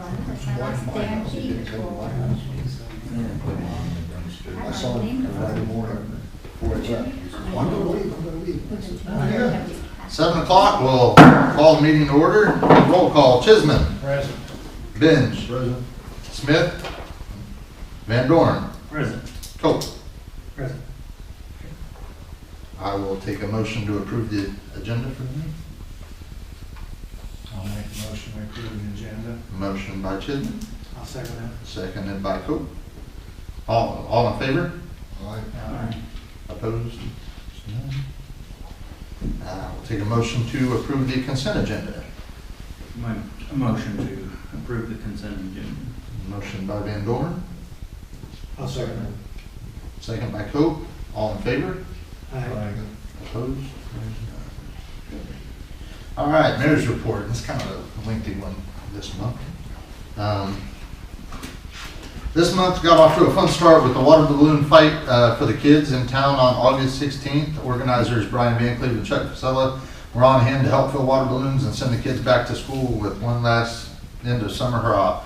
I saw him Friday morning before it's up. I'm gonna leave. 7 o'clock, we'll call the meeting to order. Roll call. Chisman. Present. Benge. President. Smith. VanDorin. Present. Cope. Present. I will take a motion to approve the agenda for the meeting. I'll make a motion to approve the agenda. Motion by Chisman, I'll second that. seconded by Cope. All in favor? Aye. Opposed? We'll take a motion to approve the consent agenda. A motion to approve the consent agenda. Motion by VanDorin, I'll second that. second by Cope. All in favor? Aye. Opposed? All right, mayor's report. It's kind of a lengthy one this month. This month got off to a fun start with the water balloon fight for the kids in town on August 16th. Organizers Brian Van Cleve and Chuck Fasella were on hand to help fill water balloons and send the kids back to school with one last end of summer hurrah.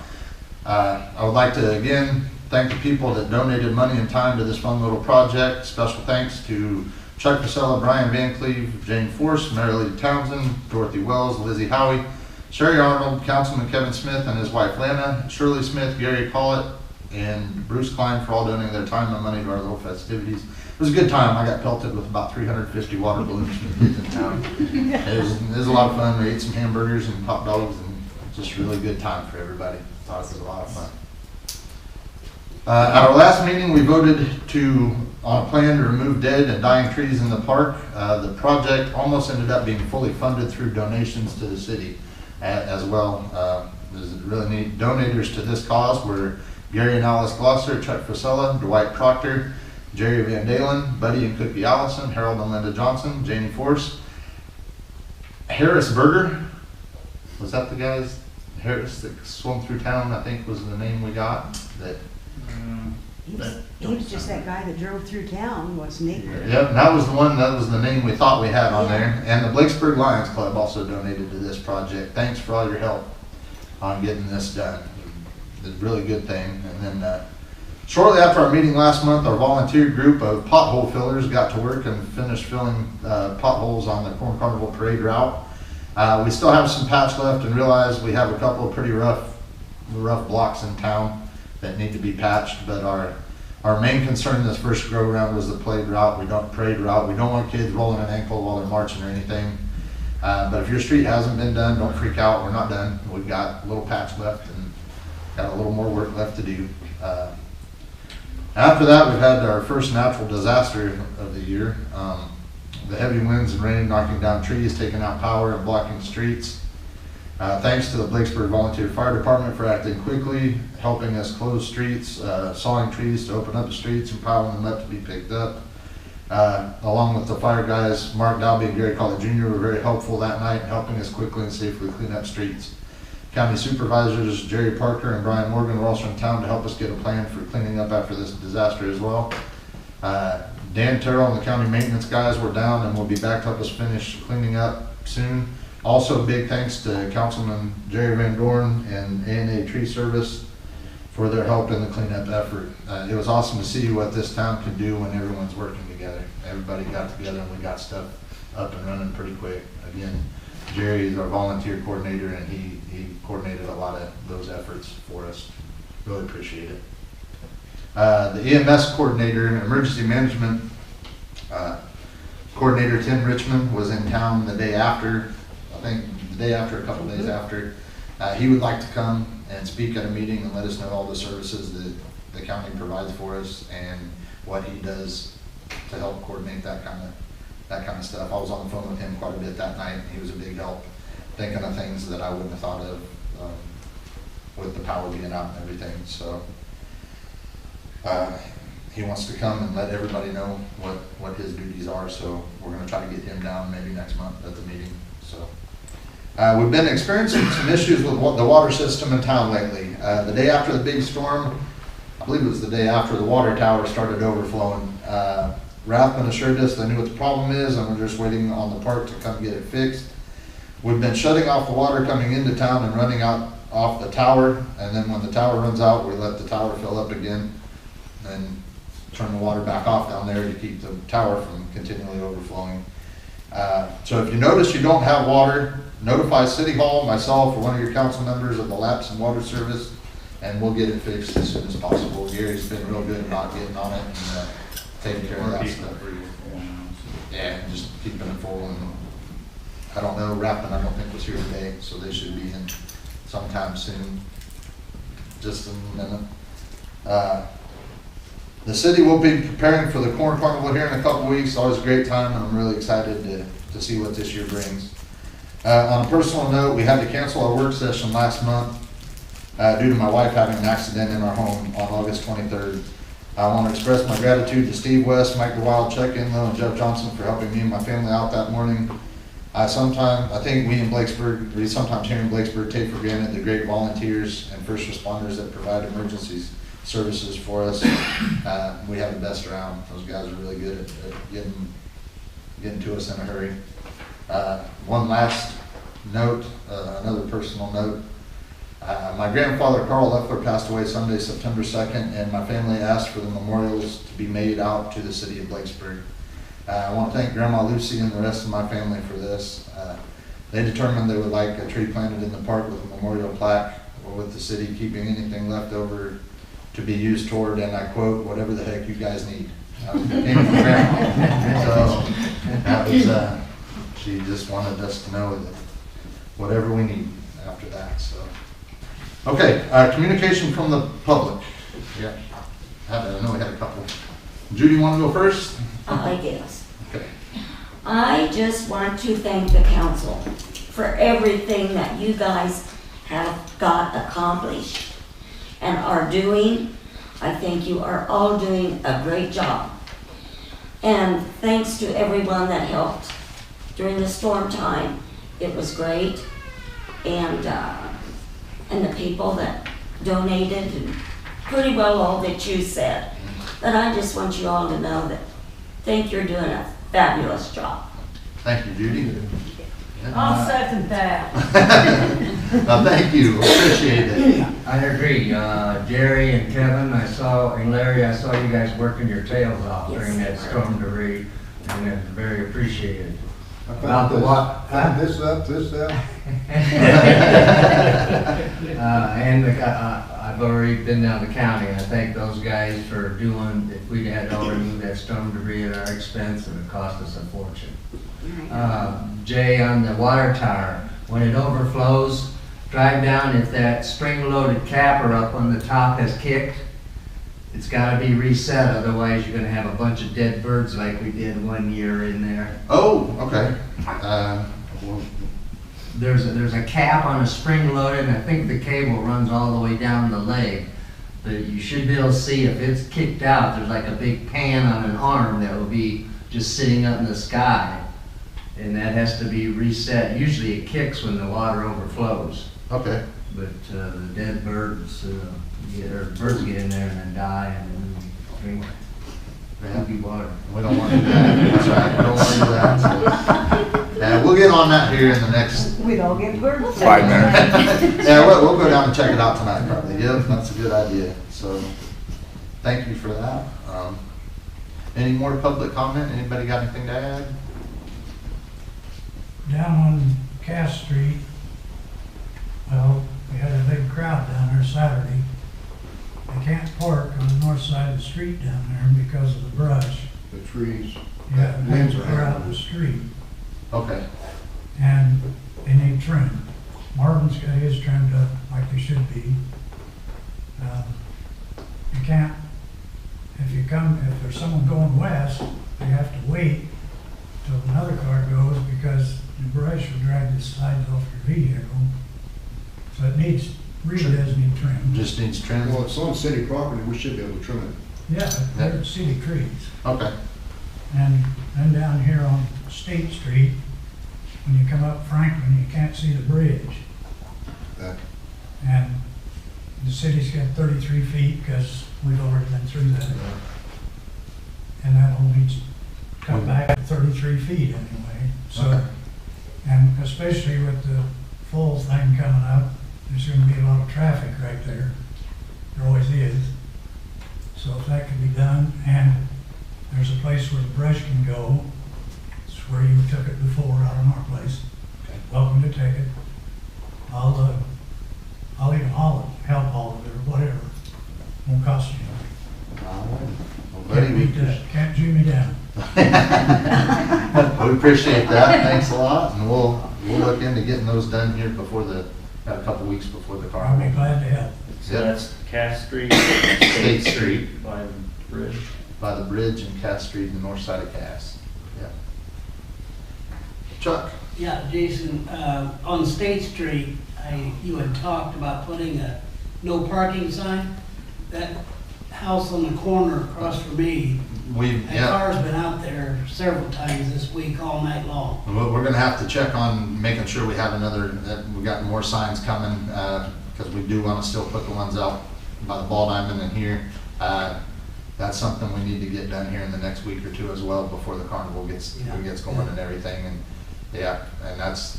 I would like to again thank the people that donated money and time to this fun little project. Special thanks to Chuck Fasella, Brian Van Cleve, Jane Force, Mary Lee Townsend, Dorothy Wells, Lizzie Howie, Sherry Arnold, Councilman Kevin Smith and his wife Lana, Shirley Smith, Gary Collett, and Bruce Klein for all donating their time and money to our little festivities. It was a good time. I got pelted with about 350 water balloons from the kids in town. It was a lot of fun. We ate some hamburgers and hot dogs and just really good time for everybody. Thought it was a lot of fun. At our last meeting, we voted on a plan to remove dead and dying trees in the park. The project almost ended up being fully funded through donations to the city as well. There's really neat donators to this cause were Gary and Alice Glosser, Chuck Fasella, Dwight Proctor, Jerry Van Dalen, Buddy and Cookie Allison, Harold and Linda Johnson, Janie Force, Harris Berger. Was that the guys? Harris that swung through town, I think was the name we got. He was just that guy that drove through town, wasn't he? Yep, that was the one, that was the name we thought we had on there. And the Blakesburg Lions Club also donated to this project. Thanks for all your help on getting this done. It's a really good thing. And then shortly after our meeting last month, our volunteer group of pothole fillers got to work and finished filling potholes on the Corn Carnival Parade route. We still have some patch left and realize we have a couple of pretty rough blocks in town that need to be patched, but our main concern this first go around was the parade route. We don't want kids rolling an ankle while they're marching or anything. But if your street hasn't been done, don't freak out. We're not done. We've got a little patch left and got a little more work left to do. After that, we've had our first natural disaster of the year. The heavy winds and rain knocking down trees, taking out power and blocking streets. Thanks to the Blakesburg Volunteer Fire Department for acting quickly, helping us close streets, sawing trees to open up the streets and piling them up to be picked up. Along with the fire guys, Mark Dalby and Gary Collett Jr. were very helpful that night in helping us quickly and safely clean up streets. County supervisors Jerry Parker and Brian Morgan were also in town to help us get a plan for cleaning up after this disaster as well. Dan Terrell and the county maintenance guys were down and will be back to help us finish cleaning up soon. Also, big thanks to Councilman Jerry VanDorin and A&A Tree Service for their help in the cleanup effort. It was awesome to see what this town can do when everyone's working together. Everybody got together and we got stuff up and running pretty quick. Again, Jerry is our volunteer coordinator and he coordinated a lot of those efforts for us. Really appreciate it. The EMS coordinator, emergency management coordinator Tim Richmond was in town the day after, I think the day after, a couple days after. He would like to come and speak at a meeting and let us know all the services that the county provides for us and what he does to help coordinate that kind of stuff. I was on the phone with him quite a bit that night and he was a big help thinking of things that I wouldn't have thought of with the power being out and everything. So he wants to come and let everybody know what his duties are, so we're going to try to get him down maybe next month at the meeting. So we've been experiencing some issues with the water system in town lately. The day after the big storm, I believe it was the day after the water tower started overflowing, Rathman assured us they knew what the problem is and we're just waiting on the park to come get it fixed. We've been shutting off the water coming into town and running out off the tower, and then when the tower runs out, we let the tower fill up again and turn the water back off down there to keep the tower from continually overflowing. So if you notice you don't have water, notify City Hall, myself, or one of your council members of the lapse in water service, and we'll get it fixed as soon as possible. Gary's been real good about getting on it and taking care of that stuff. Yeah, just keeping it full. And I don't know, Rappin, I don't think was here today, so they should be in sometime soon. Just a minute. The city will be preparing for the Corn Carnival here in a couple weeks. Always a great time, and I'm really excited to see what this year brings. On a personal note, we had to cancel our work session last month due to my wife having an accident in our home on August 23rd. I want to express my gratitude to Steve West, Mike DeWild, Chuck Inlow, and Jeff Johnson for helping me and my family out that morning. I think we sometimes here in Blakesburg take for granted the great volunteers and first responders that provide emergency services for us. We have the best around. Those guys are really good at getting to us in a hurry. One last note, another personal note. My grandfather Carl Leffler passed away Sunday, September 2nd, and my family asked for the memorials to be made out to the city of Blakesburg. I want to thank Grandma Lucy and the rest of my family for this. They determined they would like a tree planted in the park with a memorial plaque, or with the city keeping anything left over to be used toward, and I quote, whatever the heck you guys need. So that was, she just wanted us to know that whatever we need after that. So, okay, communication from the public. Yeah, I know we had a couple. Judy, you want to go first? I guess. Okay. I just want to thank the council for everything that you guys have got accomplished and are doing. I think you are all doing a great job. And thanks to everyone that helped during the storm time. It was great. And the people that donated, and pretty well all that you said. But I just want you all to know that I think you're doing a fabulous job. Thank you, Judy. I'll second that. Thank you, appreciate it. I agree. Jerry and Kevin, and Larry, I saw you guys working your tails off during that storm debris, and it's very appreciated. I About the what? found this up. And I've already been down to county. I thank those guys for doing, if we'd had to remove that storm debris at our expense, it would cost us a fortune. Jay, on the water tower, when it overflows, drive down. If that spring-loaded capper up on the top has kicked, it's got to be reset. Otherwise, you're going to have a bunch of dead birds like we did one year in there. Oh, okay. There's a cap on a spring-loaded, and I think the cable runs all the way down the leg. But you should be able to see if it's kicked out. There's like a big pan on an arm that will be just sitting up in the sky. And that has to be reset. Usually it kicks when the water overflows. Okay. But the dead birds, birds get in there and then die and then drink heavy water. We don't want to do that. That's right. We don't want to do that. So, yeah, we'll get on that here in the next We'd all get birds. 5 minutes. Yeah, we'll go down and check it out tonight probably. Yeah, that's a good idea. So thank you for that. Any more public comment? Anybody got anything to add? Down on Cass Street, well, we had a big crowd down there Saturday. They can't park on the north side of the street down there because of the brush. The trees. Yeah, the Limbs limbs are are out in the street, Okay. and they need trimmed. Marvin's got his trimmed up like they should be. You can't, if there's someone going west, they have to wait till another car goes because the brush will drag the sides off your vehicle. So it really does need trimmed. Just needs trim. Well, it's on city property, we should be able to trim it. Yeah, they're city trees. Okay. And then down here on State Street, when you come up Franklin, you can't see the bridge. And the city's got 33 feet because we've already been through that. And that all needs cut back to 33 feet anyway. So, Okay. and especially with the fall thing coming up, there's gonna be a lot of traffic right there. There always is. So if that can be done, and there's a place where the brush can go, it's where you took it before out of our place. Okay. Welcome to take it. I'll even haul it, help haul it or whatever. Won't cost you nothing. All right. Well, buddy, Can't we beat that, can't Jew me down. we appreciate that. Thanks a lot, and we'll look into getting those done here before a couple weeks before the I'll be carnival. glad to help. So that's Cass Street, State Street. by the bridge. By the bridge and Cass Street, the north side of Cass. Yeah. Chuck? Yeah, Jason, on State Street, you had talked about putting a no parking sign. That house on the corner across from me, that car's been out there several times this week, all night long. We're gonna have to check on making sure we have we got more signs coming, because we do wanna still put the ones out by the ball diamond in here. That's something we need to get done here in the next week or two as well, before the carnival gets going and everything. And and that's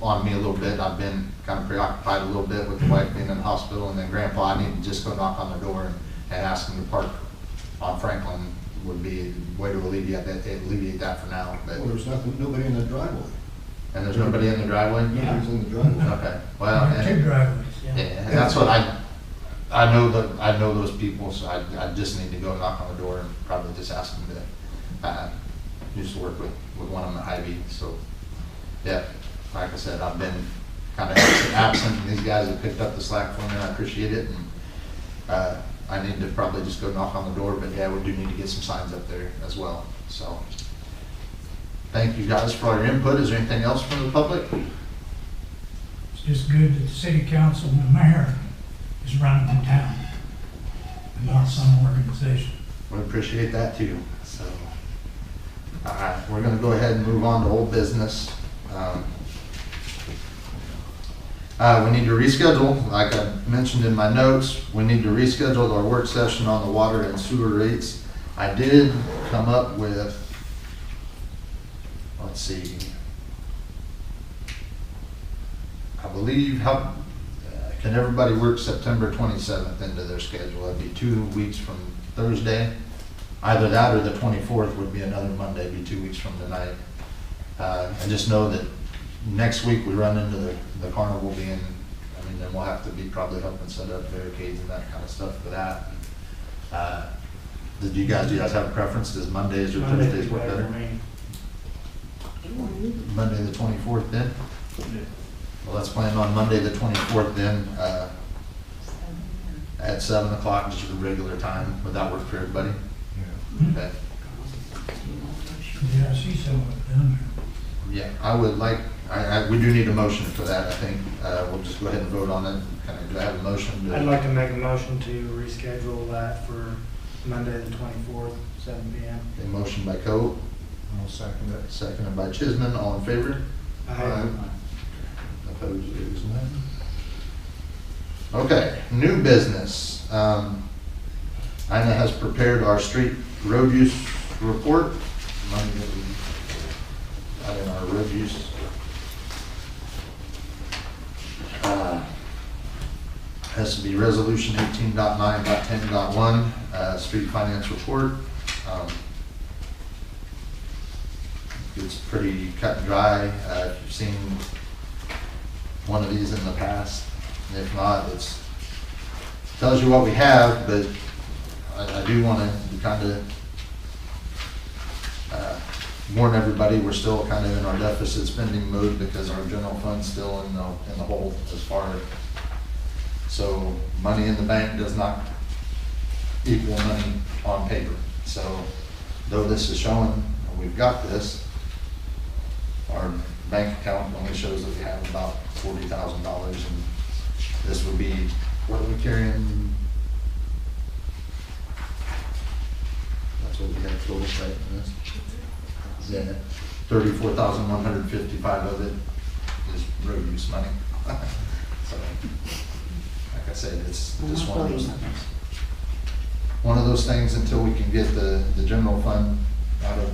on me a little bit. I've been kind of preoccupied a little bit with the wife being in the hospital, and then Grandpa, I need to just go knock on the door and ask him to park on Franklin would be a way to alleviate that for now. But, Well, there's nobody in the driveway. and there's nobody in the driveway? Nobody's in the driveway. Okay, well, There are two and, driveways. yeah, and that's what I know those people, so I just need to go knock on the door and probably just ask them to, just work with one of them at Hy-Vee. So, yeah, like I said, I've been kind of absent, and these guys have picked up the slack for me, and I appreciate it. And I need to probably just go knock on the door, but yeah, we do need to get some signs up there as well. So, thank you guys for all your input. Is there anything else from the public? It's just good that the city council and the mayor is running the town and not some organization. We appreciate that too. So, all right, we're gonna go ahead and move on to old business. We need to reschedule, like I mentioned in my notes, we need to reschedule our work session on the water and sewer rates. I did come up with, let's see, I believe, can everybody work September 27th into their schedule? That'd be 2 weeks from Thursday. Either that or the 24th would be another Monday, be 2 weeks from tonight. And just know that next week we run into the carnival being, then we'll have to be probably helping set up barricades and that kind of stuff for that. Do you guys have a preference? Does Mondays or Thursdays work better? Monday the 24th then? Well, let's plan on Monday the 24th then, at 7 o'clock, just a regular time. Would that work for everybody? Okay. Yeah, I see some of it down Yeah, I would like, we do need a motion for that, I think. We'll just go ahead and vote on it. Do I have a motion? I'd like to make a motion to reschedule that for Monday the 24th, 7 p.m. A motion by Coe, I'll second it. seconded by Chisman. All in favor? Aye. Opposed, there is none. Okay, new business. Ina has prepared our street road use report. Money that we got in our road use. Has to be resolution 18.9.10.1, street finance report. It's pretty cut and dry. If you've seen one of these in the past, if not, it tells you what we have, but I do want to kind of warn everybody, we're still kind of in our deficit spending mode because our general fund's still in the hole as far as, so money in the bank does not equal money on paper. So though this is showing we've got this, our bank account only shows that we have about $40,000, and this would be, what are we carrying? That's what we have total right in this. Yeah, 34,155 of it is road use money. So, like I said, it's just one of those things until we can get the general fund out of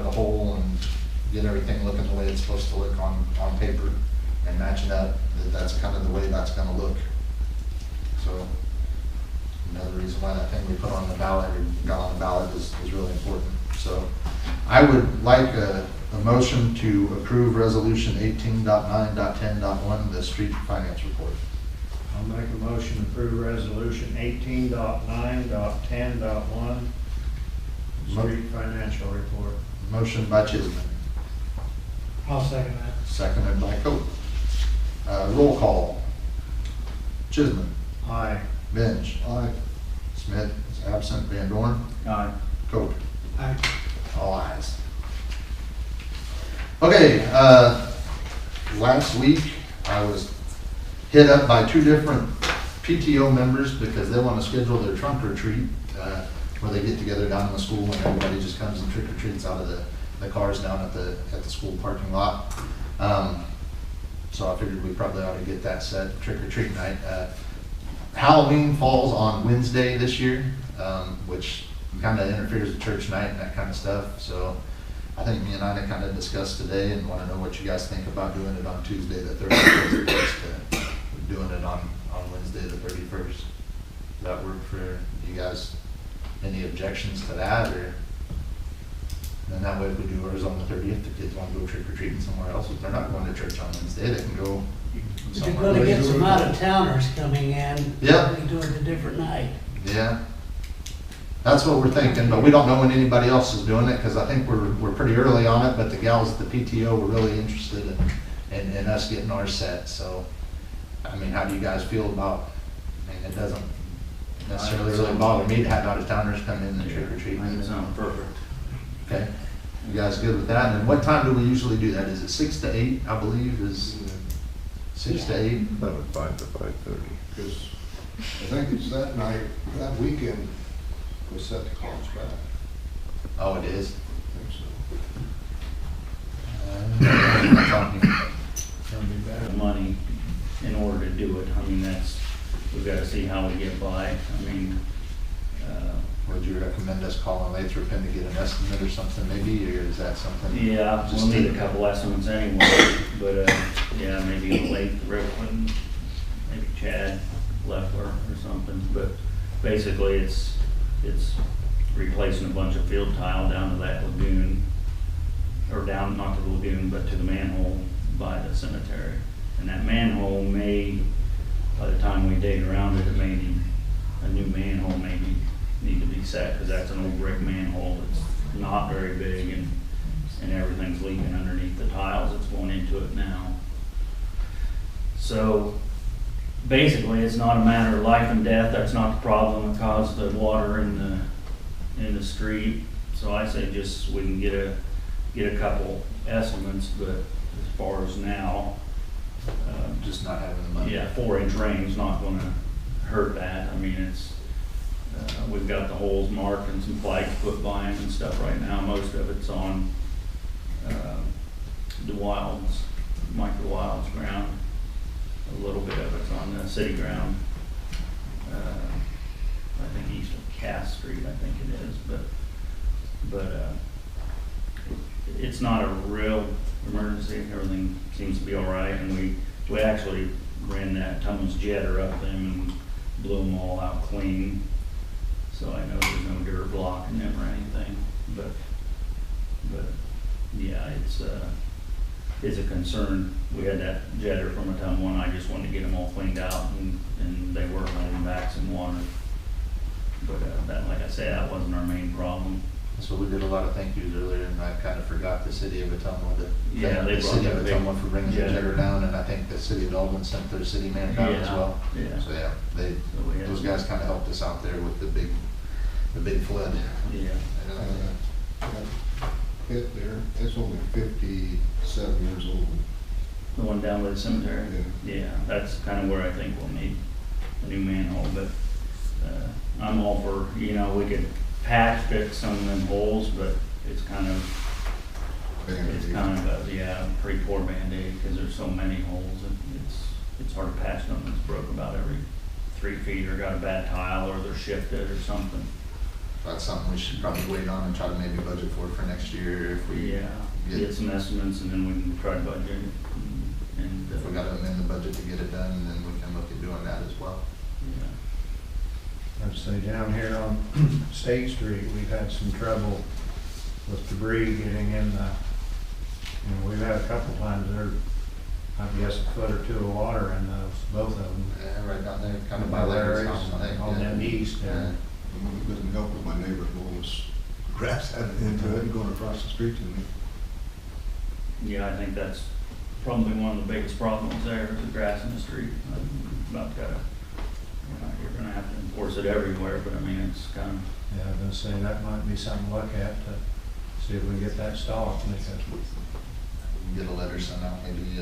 the hole and get everything looking the way it's supposed to look on paper. and matching up, that's kind of the way that's gonna look. So, another reason why that thing we put on the ballot, or got on the ballot is really important. So, I would like a motion to approve resolution 18.9.10.1, the street finance report. I'll make a motion to approve resolution 18.9.10.1, street financial report. Motion by Chisman, I'll second that. seconded by Coe. Roll call. Chisman. Aye. Benge. Aye. Smith is absent. VanDorin. Aye. Coe. Aye. All ayes. Okay, last week I was hit up by 2 different PTO members because they want to schedule their trunk or treat where they get together down in the school and everybody just comes and trick or treats out of the cars down at the school parking lot. So I figured we probably ought to get that set, trick or treat night. Halloween falls on Wednesday this year, which kind of interferes with church night and that kind of stuff. So I think me and Ina kind of discussed today and want to know what you guys think about doing it on Tuesday the 31st, as opposed to doing it on Wednesday the 31st. Does that work for you guys? Any objections to that? Or then that way if we do ours on the 30th, the kids want to go trick or treating somewhere else. If they're not going to church on Wednesday, they can go But you're somewhere. gonna get some out-of-towners coming in. Yeah. We do it a different night. Yeah, that's what we're thinking, but we don't know when anybody else is doing it, because I think we're pretty early on it, but the gals at the PTO were really interested in us getting ours set. So, I mean, how do you guys feel about, I mean, it doesn't necessarily really bother me to have out-of-towners come in and trick or treat. I think it sounds perfect. Okay, you guys good with that? And what time do we usually do that? Is it 6 to 8, I believe, is 6 to 8? About 5 to 5:30. Because I think it's that night, that weekend, we set the cars back. Oh, it is? I think so. Gonna be better money in order to do it. I mean, we've got to see how we get by. I mean, Would you recommend us calling Lathrop in to get an estimate or something maybe, or is that something? yeah, Just we'll need a couple estimates anyway, but, yeah, maybe Lathrop and maybe Chad Leffler or something, but basically it's replacing a bunch of field tile down to that lagoon, or down, not to the lagoon, but to the manhole by the cemetery. And that manhole may, by the time we dig around it, it may need, a new manhole maybe need to be set, because that's an old brick manhole that's not very big, and everything's leaking underneath the tiles that's going into it now. So basically, it's not a matter of life and death. That's not the problem that caused the water in the street. So I say just we can get a couple estimates, but as far as now, Just not having the money. yeah, 4-inch rain's not gonna hurt that. I mean, it's, we've got the holes marked and some flags put by them and stuff right now. Most of it's on, the Micro Wilds ground. A little bit of it's on the city ground. I think east of Cass Street, I think it is, but it's not a real emergency. Everything seems to be all right, and we actually ran that Tummels jetter up them and blew them all out clean. So I know there's no dirt blocking them or anything, but yeah, it's a concern. We had that jetter from a ton one. I just wanted to get them all cleaned out, and they were holding back some water. But that, like I said, that wasn't our main problem. So we did a lot of thank yous earlier, and I kind of forgot the city of Atumwa to Yeah, thank they the brought city of that big Atumwa for bringing the jetter. jetter down, and I think the city of Dublin sent their city man down as well. Yeah. So yeah, So we had those guys kind of helped us out there with the big flood. Yeah. That pit there, it's only 57 years old. The one down by the cemetery? Yeah, that's kind of where I think we'll need a new manhole, but I'm all for, we could patch fix some of them holes, but it's kind of a pretty poor Band-Aid, because there's so many holes, and it's hard to patch them that's broke about every 3 feet, or got a bad tile, or they're shifted or something. That's something we should probably wait on and try to maybe budget for next year if we Get some estimates, and then we can try to budget it And, If we gotta amend the budget to get it done, and then we can look at doing that as well. yeah. I'd say down here on State Street, we've had some trouble with debris getting in the, we've had a couple times there, I guess a foot or two of water in those, both of them. Yeah, right down there, kind of by Larry's, Larry's house, I think. on yeah. that east there. It doesn't help with my neighbors mowing this grass out into it and going across the street to me. Yeah, I think that's probably one of the biggest problems there, is the grass in the street. About gotta, you're gonna have to enforce it everywhere, but I mean, it's kind of, Yeah, I was gonna say, that might be something to look at to see if we get that stopped, because We can get a letter sent out, maybe,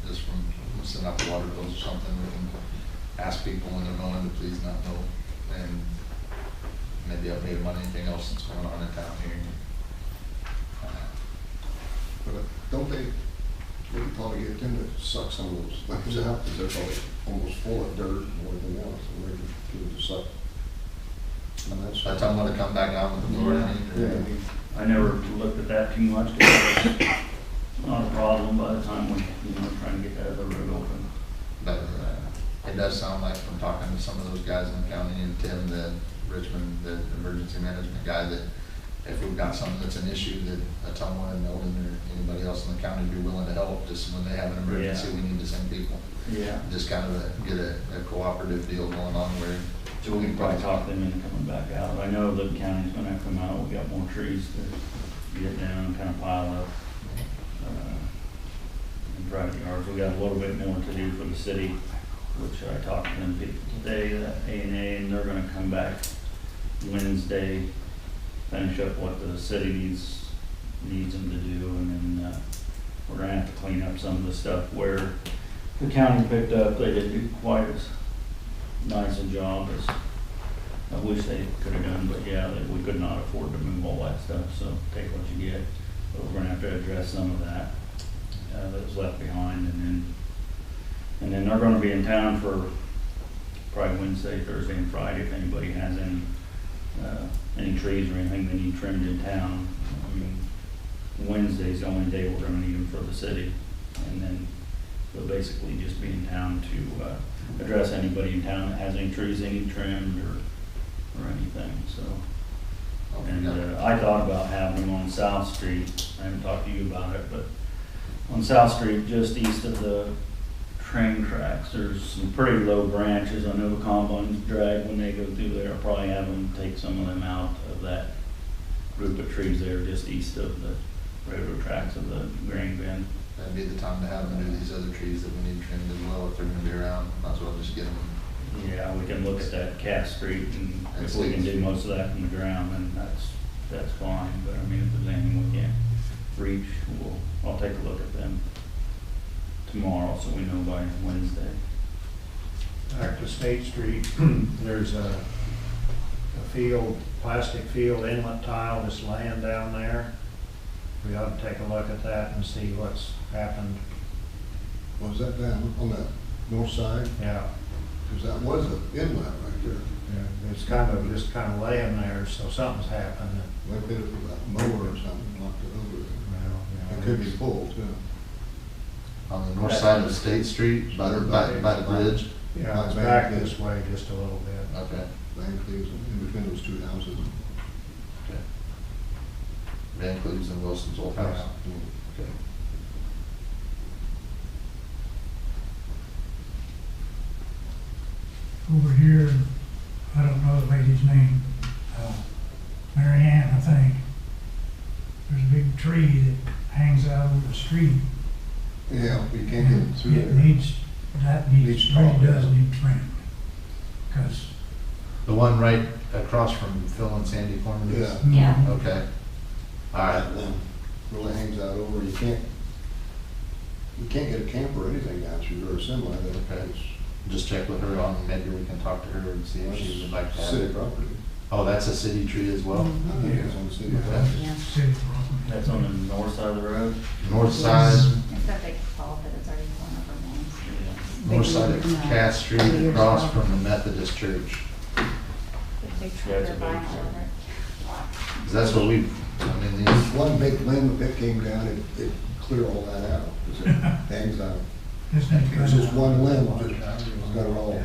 just from, send out the water bills or something, we can ask people when they're mowing to please not mow, and maybe update them on anything else that's going on in town here. But don't they probably get them to suck some of those things out, because they're probably almost full of dirt and everything else, and they're just getting to suck. And that's. I tell them to come back out with the door. Yeah. I never looked at that too much, because it's not a problem by the time we, trying to get that other road open. But it does sound like, from talking to some of those guys in the county, and Tim, the Richmond, the emergency management guy, that if we've got something that's an issue, that Atoma and Eldon or anybody else in the county would be willing to help, just when they have an emergency, Yeah. we need to send people. Yeah. Just kind of get a cooperative deal going on where. So we can probably talk them into coming back out. I know the county's gonna have to come out, we got more trees to get down and kind of pile up. In private yards, we got a little bit more to do for the city, which I talked to them people today, A&A, and they're gonna come back Wednesday, finish up what the city needs them to do, and then, we're gonna have to clean up some of the stuff where the county picked up. They didn't do quite as nice a job as I wish they could have done, but yeah, we could not afford to move all that stuff, so take what you get. But we're gonna have to address some of that, that was left behind, and then they're gonna be in town for probably Wednesday, Thursday, and Friday, if anybody has any trees or anything they need trimmed in town. I mean, Wednesday's the only day we're gonna need them for the city, and then they'll basically just be in town to address anybody in town that has any trees they need trimmed or anything, so. And I thought about having them on South Street. I haven't talked to you about it, but on South Street, just east of the train tracks, there's some pretty low branches. I know the combines drag when they go through there. I'll probably have them take some of them out of that group of trees there just east of the railroad tracks of the grain bin. That'd be the time to have them do these other trees that we need trimmed as well, if they're gonna be around, might as well just get them. Yeah, we can look at that Cass Street, and if we can do most of that from the ground, then that's fine. But I mean, if there's anything we can't reach, I'll take a look at them tomorrow, so we know by Wednesday. Back to State Street, there's a plastic field inlet tile that's laying down there. We ought to take a look at that and see what's happened. Was that down on that north side? Yeah, Because that was an inlet right there. yeah, it's just kind of laying there, so something's happened. Like it was that mower or something knocked it over. Well, It could be pulled too. On the north side of State Street, by the bridge. Yeah, it's back this way just a little bit. Okay. Van Cleve's in between those two houses. Okay. Van Cleve's and Wilson's old house. Okay. Over here, I don't know the lady's name, Mary Ann, I think. There's a big tree that hangs out over the street. Yeah, you can't get through It there. needs, Needs really trimmed. does need trimmed. Because, The one right across from Phil and Sandy Cornelius? Yeah. Yeah. Okay. All right. That one really hangs out over, you can't get a camper or anything down through there, or semi, that is. Just check with her on, maybe we can talk to her and see if she would like to have City it. property. Oh, that's a city tree as well? I think it's on the city Okay. property. Yeah. city property. That's on the north side of the road. North side, It's that big fault that it's already blown over once. north side of Cass Street, across from the Methodist Church. The big Yeah, it's a trailer big behind all trailer. of it. 'Cause that's what I mean, There's one big limb that came down, it cleared all that out, because it hangs out. Just need to cut It's it just off. one limb, just got it all.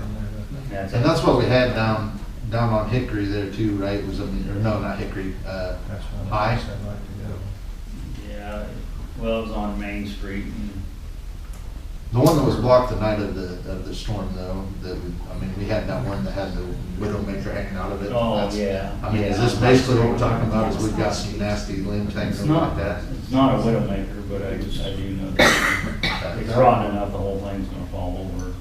That's And that's what we had down on Hickory there too, right? Was, or no, not Hickory, That's one High? place I'd like to go. Yeah, well, it was on Main Street and the one that was blocked the night of the storm though, we had that one that had the Widowmaker hanging out of it. Oh, That's- yeah. I mean, is Yeah. this basically what we're talking about, is we've got some nasty limb things it's like not, that? it's not a widowmaker, but I do know that it's rotten enough, the whole thing's gonna fall over.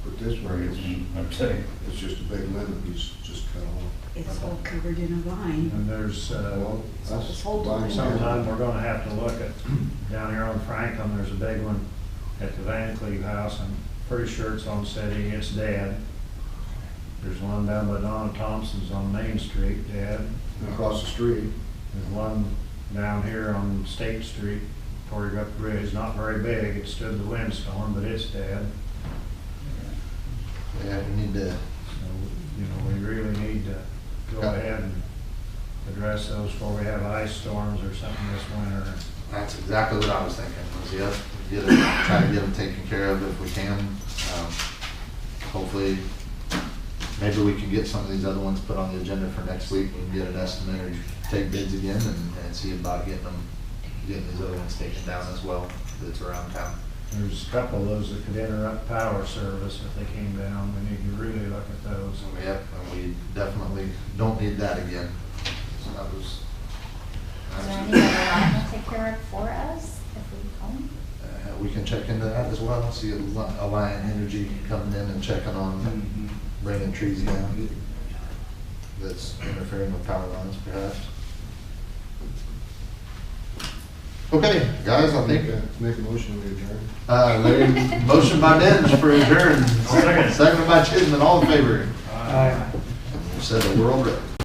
But this Where way, it's, it's, I'd say, it's just a big limb that he's just cut off. It's all covered in a vine. And there's, Well, that's This whole fine. sometime we're gonna have to look at, down here on Franklin, there's a big one at the Van Cleve house. I'm pretty sure it's on city, it's dead. There's one down by Donna Thompson's on Main Street, dead. Across the street, There's one down here on State Street, before you go up the bridge, not very big, it stood the windstorm, but it's dead. Yeah, we need to, So, we really need to go ahead and address those before we have ice storms or something this winter. that's exactly what I was thinking, was try to get them taken care of if we can. Hopefully, maybe we can get some of these other ones put on the agenda for next week. We can get an estimate or take bids again and see about getting these other ones taken down as well, that's around town. There's a couple of those that could interrupt power service if they came down. We need to really look at those. Yep, and we definitely don't need that again. So that was. Is there any other line will take care of for us if we call them? We can check into that as well, see Alliant Energy coming in and checking on bringing trees down that's interfering with power lines perhaps. Okay, guys, I think, make a motion to adjourn. Larry, motion by Benge for adjourn. Second by Chisman, all in favor. Aye. Said the world record.